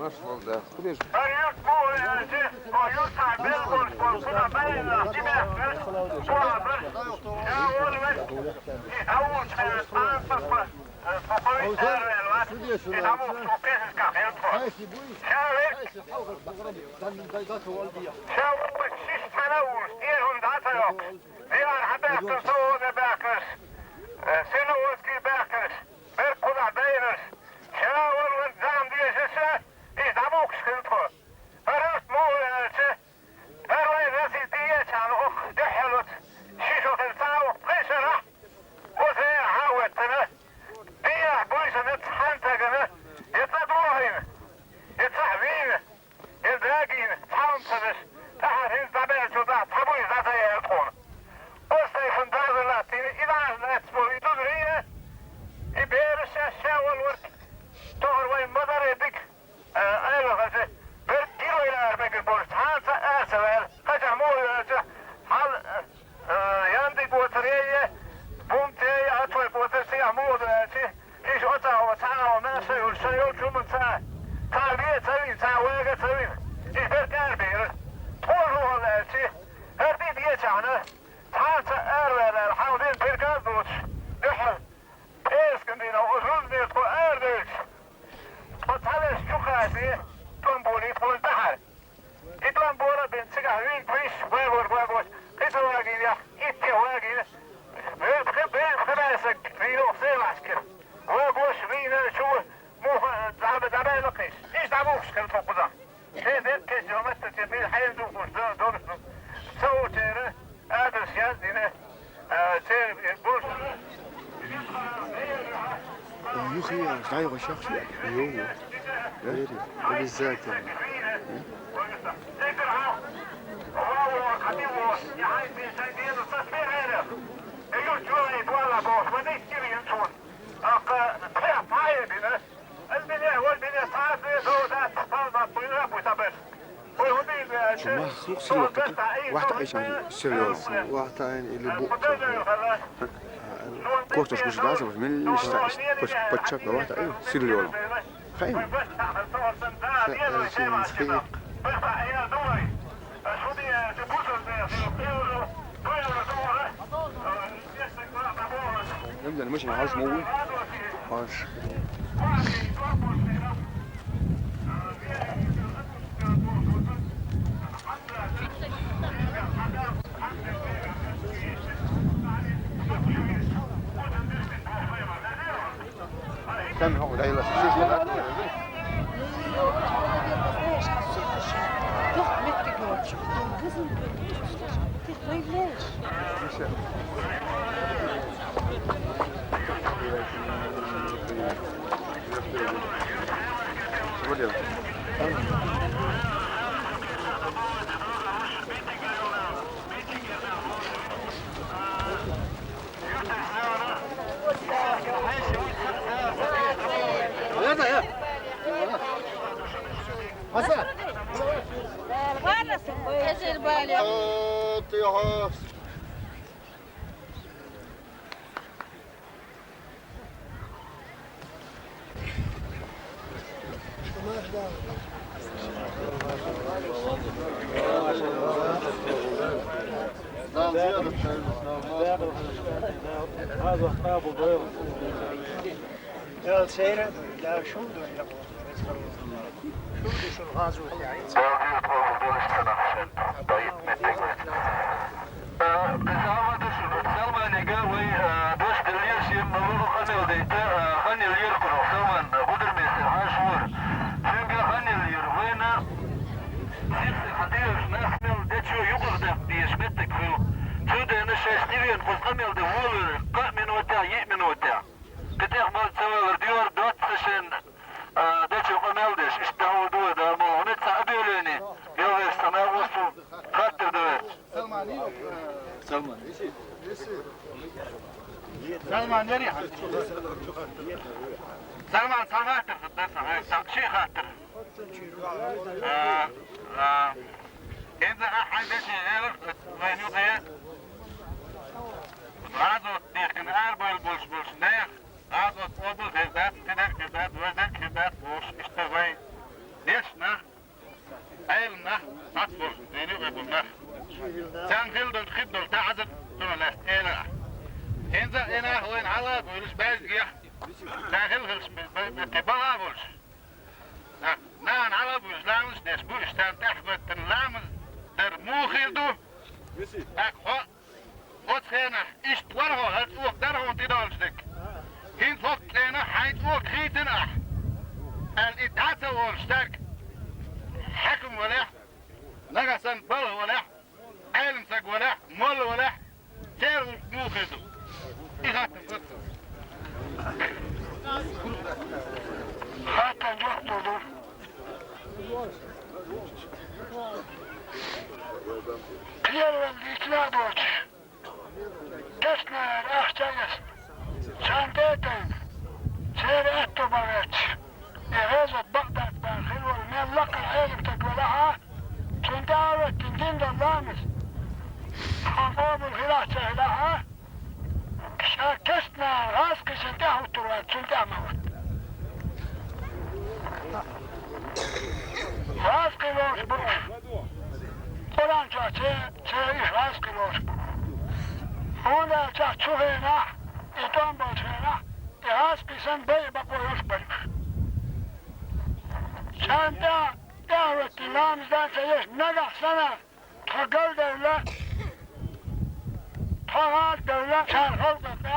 Hoş bulduk. Buyur. Yurt bu o yurtta bel konusuna bayılır. Gidersin. Bu adır. Ya oğlum avuç tanıtıklı. Sokoviç ervel var. Avuç sokesiz kafayı tutma. Şavuk şiş tane uğuz. Diğer hunda hata yok. Diğer habersin soğuğu da bakır. Seni uğuz ki bakır. Bir kula bayılır. Şavuk zam diyesisi. Avuç sıkıntı. Arırt muğlası. Arvay nasıl diye çanı dehalut. Şiş otel sağlık kışırı. O seye havetini. Diye buysanı tantagını. Yetla doğayını. Yetla vini. Yedragini. Tantagını. Taharin zabelçuda. Tabuy zataya yakonu. O sayfın dağdırlattığını ilanını etmur. İduduruyla. İberişe şeval vurk. Doğru madar edik. Ayrıca bir kiloyla ermekir borç. Hansa ersever. Kaçam oluyorca. Hal yandık bu oturuya. Bumteye atıyor bu oturuya muğdur. İş otağı tağı nasıl yursa yolcumun tağı. Tabiye tavin tağı vega tavin. İş bir gelmiyor. Torlu olayı. Her bir diye çağını. Hansa erveler. Havdin bir gaz doç. Düşün. Eskindina uzun bir ko erdőç. Otales çukası tomboli pol bahar. İtlan bora ben çıkar vink viş vagor. Kıtavagin ya itti vagin. Ben kıbrısık vino sevaskir. Vagos vino şu muha zabe lakış. İş da bu sıkıntı tokuda. Şeyde keşyometre tepil hayır dokuz doğrusu. Soğutere adres yazdığını burs. يخي غايغ شخصي يوم بالذات يعني شما خلص الوقت واحد عايش عن السريون واحد اللي بوق كورتوس مش لازم من اللي اشتعش بس بتشكل واحد ايوه سريون خايم شيء مسخيق نبدأ مش عايز موي عاش كم هو لا يلا Toch met de grootje. Kızım böyle. حسن Gezer böyle. طيحة هذا أبو ضير يا سيرة لا شو ده شو الغاز والتعيين سلمان يريح سلمان خاطر شي خاطر إذا أحد شيء وين يضيع هذا لكن أربع البولش نيخ هذا قبل كذا وزن كذا بوش اشتغل ليش بول ديني ويقولنا سان خلدل خدل تعزل تنو إله هنزا إنا وين على بولش بازجيا داخل خلص بتبلا بولش نان على بولش لامس ناس بولش تان تحفظ تنلامس در مو خيردو أخو واتخينا إشت ورهو هات اوك درهو تدالشتك هين فوق لنا حيث اوك خيتنا الإتعاطة والشتاك حكم ولا نقصن بل ولا علمسك ولا مول ولا سير مو خيردو إخاتم قطر خاتم وقتو دور كيرو الإتنابوت تسنى الأحجايس سانتيتين سير أتو بغيت إغازة بغداد بالخلوة من لقى العلم تقولها تنداوة تندين دلامس حقوب الغلاة سهلها شاكسنا غاسك سنتاه التروات سنتاه موت غاسك لوش بروح قرآن جا تيش غاسك لوش بروح هنا جا تشوهينا إدام بوتهينا غاسك سن بي بقو يشبرش سان دعوة الإمام ذات يش نجح سنة تقل دولة طغال دولة سان خلقك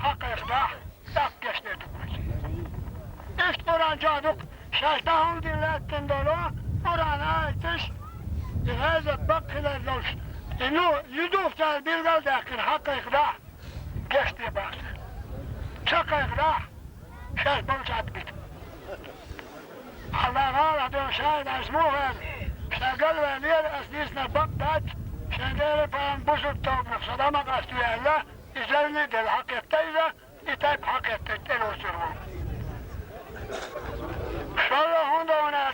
حق إخلاح تقش ندوش إيش قرآن جادوك شايتهم دلات تندلو قرآن آيتش لهذا بقى للوش إنه يدوف تال بيلغل لكن حق إخلاح قش دباس شق إخلاح شايت بوشات بيت الله غالة دون شاهد اسموها شاقل وليل أسديسنا بقداد شاندير فان بوسو التوب صدامك أستوى الله إزالني دل حق التايزة إتايب حق التايزة سرمو شالله هنده هنا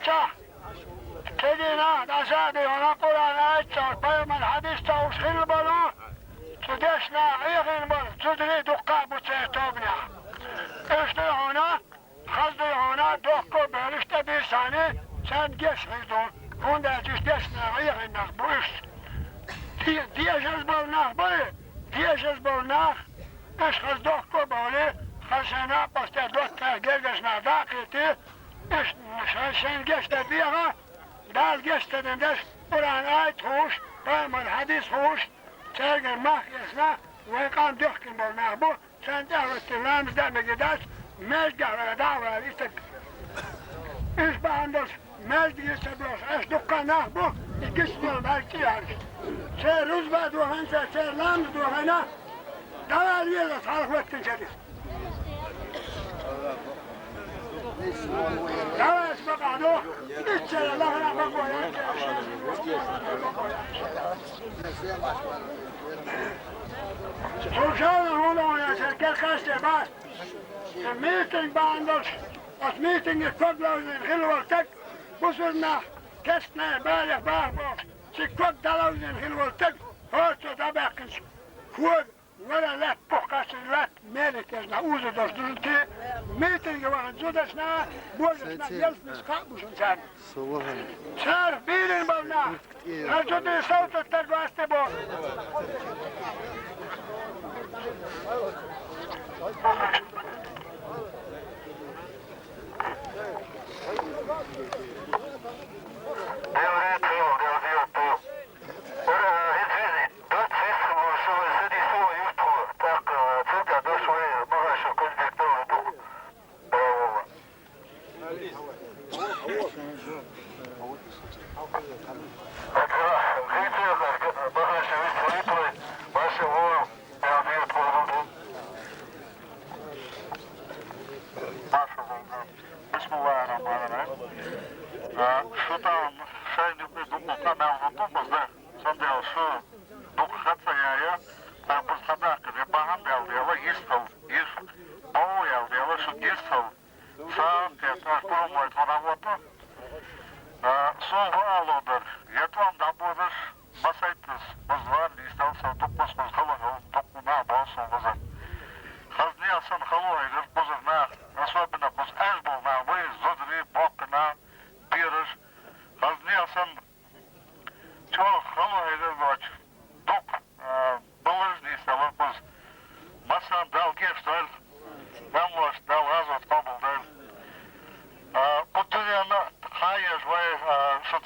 تدينا دسابي هنا قرآن آيتشا بيوم الحديث تاوش خلبالو تدشنا عيغين بل تدري دقاء بسيطوبنا اشتري هنا خزدي هنا دوكو بلشت بيساني سان جيش غيدون هنده تشتشنا عيغين نخبوش ديجز بولناخ بولي ديجز بولناخ اش خزدوكو بولي خلصنا بسته دوكا جيجشنا داقيتي اش نشان جيشتا بيغا دال جيشتا دندش قرآن آيت خوش قام الحديث خوش تلقى الماخ يسنا ويقام دوكين بولناخ بو سان دعوة اللامز دا مجداش مجد على دعوة ليستك ايش بعندش مجد يستبلوش ايش دقا ناخبو يقسموا البالكي يعني سير رزبة دوهنسا سير لامز دوهنا دعوة ليلة صارف وقت شديد دعوة اسمك عدو اتشال الله لا بقوة سوشان هنا يا سركال خاستي باس الميتنج بعندش als meeting is kodloos in Gilwaltek, وصلنا كسنا بالغ بابا si kodloos in Gilwaltek, hoort zo dat bekens voor ولا لا بوكاس لا مالك يا اوزه دردنتي meeting waren zo dat na بوجنا يلف نسخه مش انسان صورها صار بيرن بالنا هل تدي صوت التقواستي بو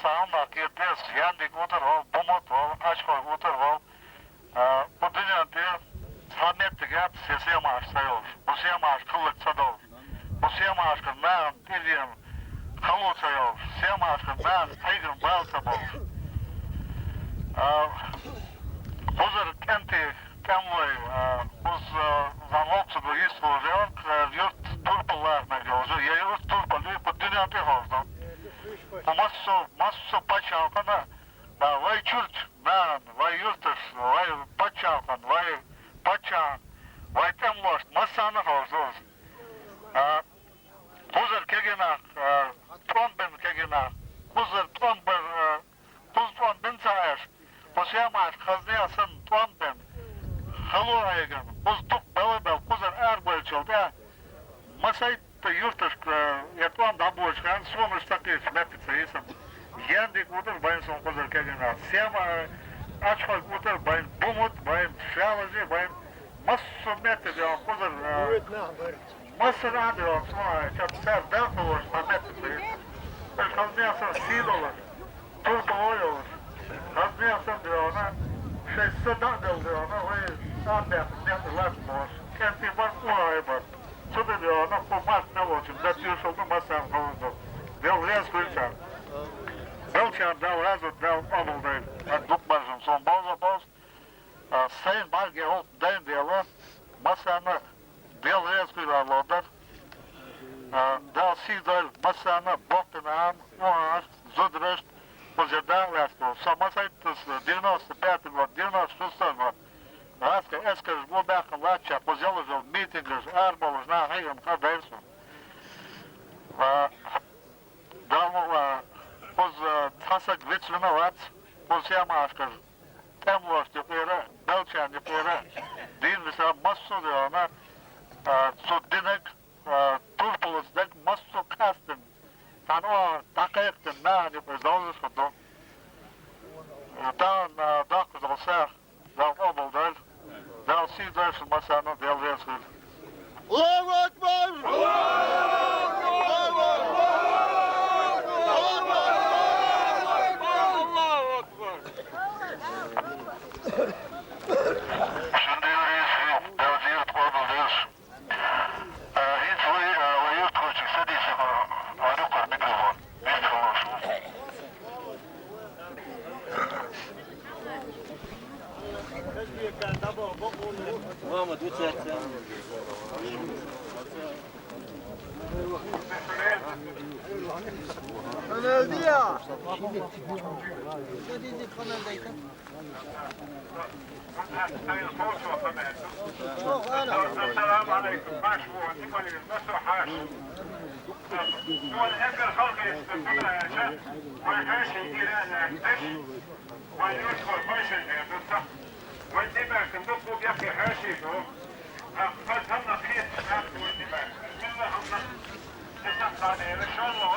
sağın da gittiyiz. Yendik otur ol, bumut ol, aç koy otur ol. Bu dünyada sanettik hep sesiye maaşta olur. Bu siye maaş kıllıksa da olur. Bu siye maaşkın ben bildiğim kalırsa olur. Siye maaşkın ben saygın bağılsa olur. Huzur kenti Kemloy, biz zanloksudu istiyoruz. Yurt turpalarına gidiyoruz. Yurt turpalı bu dünyada oldu. Masu paçalkana, vay çürt, vay yurtış, vay paçalkan, vay paça, vay temloş, masanı oldu. Huzur kegina, trombin kegina, huzur trombin, tuz trombin sayar. Posiyamaş kazniyasın trombin. Halu aygan, buz tuk bel, huzur erbölçülde. Masayt yurtış, yatvan da boşkan, sonuçta kıyafetçi isem. Yendik otur, bayın son huzur kegina. Sema, açmak otur, bayın bumut, bayın şalıcı, bayın masu metti diyor, huzur. Masu ne diyor, sonra çatışar, belki olur, metti. Kazniyasın sid olur, turpa oy olur. Kazniyasın diyor ona, sıdak diyor ona, vay anlayatlar boş. Kenti var, o ay var. Şurada diyor ona, bu mas ne olsun, zatıyor şolda masan kalındı. Del rez kuysan. Belçan, del rezo, del amul değil. Dukmazım, son boz. Sayın Marge ol, deyin diyorlar. Masanı, del rez kuylarlardır. Del sidel, masanı, boktan, uğar, zudrışt. Pozerdan lastno, samasaytız 95 год, 96 год. Раска ескаш го бяха лача, позелъжал митингъж, арболъж, на хейгъм, кадейсо. Дално, поз тасък вицвина лац, поз яма ашкаш. Темлош тепера, белчан тепера, дин виса массо диона, суддинек, турпулус дек массо кастен. Tan o takayıktın ne yapıyoruz doğrusu dan dakız olsa dan obaldır dan sizlersin masanın devresiniz. Allahu Ekber! Allahu Ekber! Şimdi yürüyüz, devlet obaldır. Hiç o yurt koşuksa değilse arıklar mikrofon. Hiç olursun. Muhammed uçakta. Öldü ya. السلام عليكم مشهور تقول المسرح والأكل خلق يستفيدها يا شيخ والحاش يدير أنا أكتش واليوسف فاشل يا بصح والدماغ كندقوا بيأخي حاشيته فتهمنا خيط ناخذ والدماغ بسم الله هم تسقط عليه إن شاء الله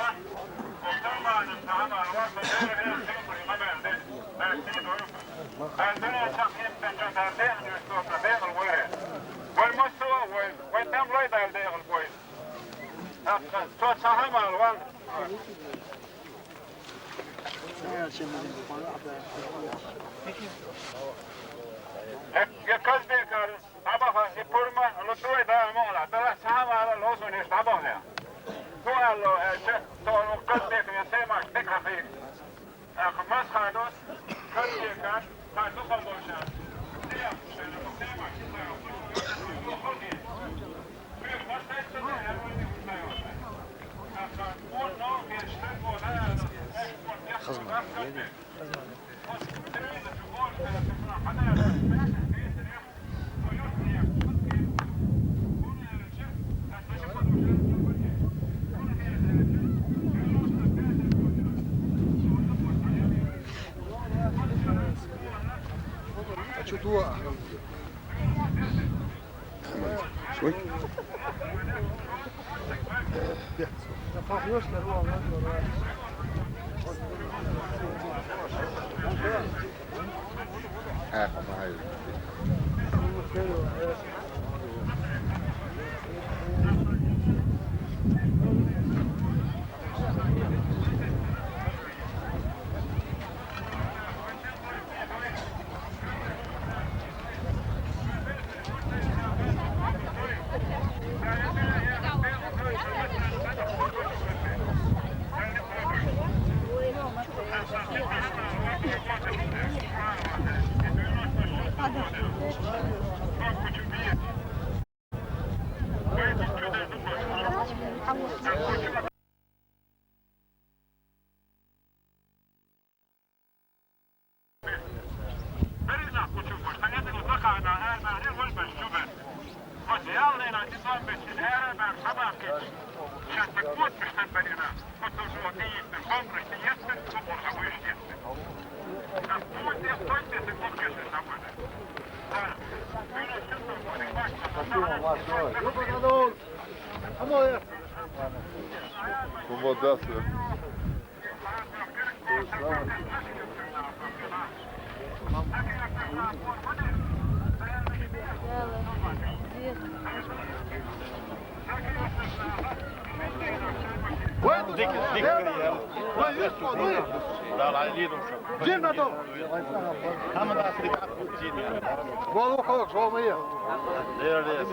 وطبعا الطعام على الوقت غير سيطري ما بيعمل عندنا تقييم تنجد هذين يستوى تبين الويرين والمستوى والدم ريضة هذين الويرين صوت صاحب على الوالد يكز بيكار أبغى يبورما لطوي ده مولا ده صاحب على الوصول يستعبه له هو له تو كز بيك يسمع بكرة فيه خمس خادوس كز بيكار خادو خلوشان ده خزمة شوفوا شوي نظام الشهارة مع الحماقة عشان تكون مستقبلنا خطوة جديد من عمر سياسة ومرحبا يشتيسة تقول دي قلت تكون كيسة سمونا Kom wat dat, hè. لا لا يليدهم شو Jim dan. هم ده أصلي جيني Wat ook, zo meer. there it is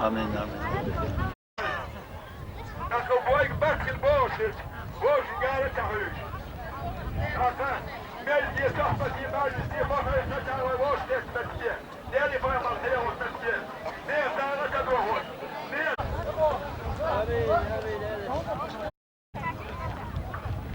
آمين آمين Dat is gewoon een bakje boosjes. Boosjes gaan het huis. Ja, je zegt dat je buiten die van huis dat jij wel boos is met je.